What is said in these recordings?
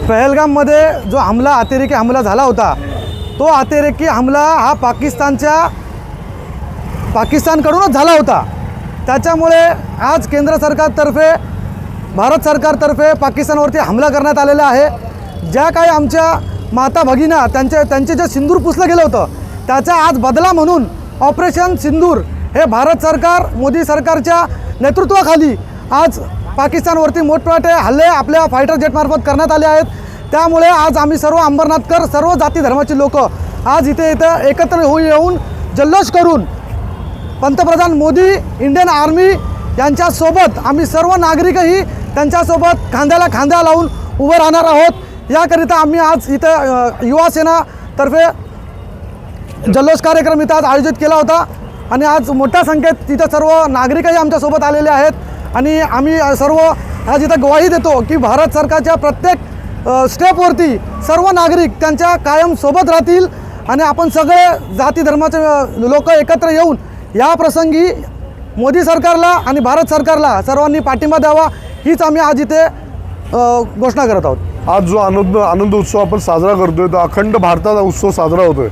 पहलगाममध्ये जो हमला अतिरेकी हमला झाला होता, तो अतिरेकी हमला हा पाकिस्तानकडूनच झाला होता। त्याच्यामुळे आज केंद्र सरकारतर्फे, भारत सरकारतर्फे पाकिस्तानवरती हमला करण्यात आलेला आहे। ज्या काही आमच्या माता भगिना त्यांचे जे सिंदूर पुसलं गेलं होतं, त्याचा आज बदला म्हणून ऑपरेशन सिंदूर हे भारत सरकार, मोदी सरकारच्या नेतृत्वाखाली आज पाकिस्तानवरती मोठमोठे हल्ले आपल्या फायटर जेटमार्फत करण्यात आले आहेत। त्यामुळे आज आम्ही सर्व अंबरनाथकर, सर्व जाती धर्माची लोक आज इथे एकत्र येऊन जल्लोष करून पंतप्रधान मोदी, इंडियन आर्मी यांच्यासोबत आम्ही सर्व नागरिकही त्यांच्यासोबत खांद्याला खांदा लावून उभं राहणार आहोत। याकरिता आम्ही आज इथे युवा सेनातर्फे जल्लोष कार्यक्रम इथं आज आयोजित केला होता आणि आज मोठ्या संख्येत तिथं सर्व नागरिकही आमच्यासोबत आलेले आहेत आणि आम्ही सर्व आज इथं ग्वाही देतो की भारत सरकारच्या प्रत्येक स्टेपवरती सर्व नागरिक त्यांच्या कायम सोबत राहतील आणि आपण सगळे जाती धर्माचे लोक एकत्र येऊन या प्रसंगी मोदी सरकारला आणि भारत सरकारला सर्वांनी पाठिंबा द्यावा, हीच आम्ही आज इथे घोषणा करत आहोत। आज जो आनंद उत्सव आपण साजरा करतोय, तो अखंड भारताचा उत्सव साजरा होतोय।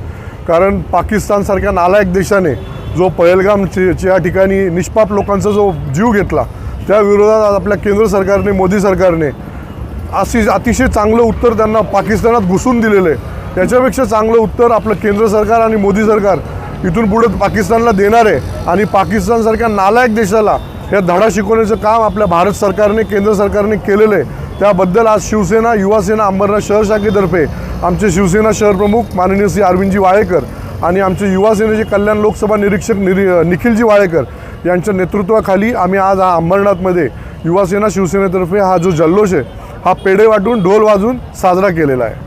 कारण पाकिस्तानसारख्या नालायक देशाने जो पहलगामच्या ठिकाणी निष्पाप लोकांचा जो जीव घेतला, त्या विरोधात आज आपल्या केंद्र सरकारने, मोदी सरकारने अतिशय चांगलं उत्तर त्यांना पाकिस्तानात घुसून दिलेलं आहे। त्याच्यापेक्षा चांगलं उत्तर आपलं केंद्र सरकार आणि मोदी सरकार इथून पुढे पाकिस्तानला देणार आहे आणि पाकिस्तानसारख्या नालायक देशाला हे धडा शिकवण्याचं काम आपल्या भारत सरकारने, केंद्र सरकारने केलेलं आहे। त्याबद्दल आज शिवसेना, युवा सेना अंबरनाथ शहर शाखेतर्फे आमचे शिवसेना शहर प्रमुख माननीय श्री अरविंदजी वाळेकर आणि आमचे युवा सेनेचे कल्याण लोकसभा निरीक्षक निखिलजी वाळेकर यांच्या नेतृत्वाखाली आम्ही आज हा अंबरनाथमध्ये युवा सेना शिवसेनेतर्फे हा जो जल्लोष आहे, हा पेढे वाटून ढोल वाजून साजरा केलेला आहे।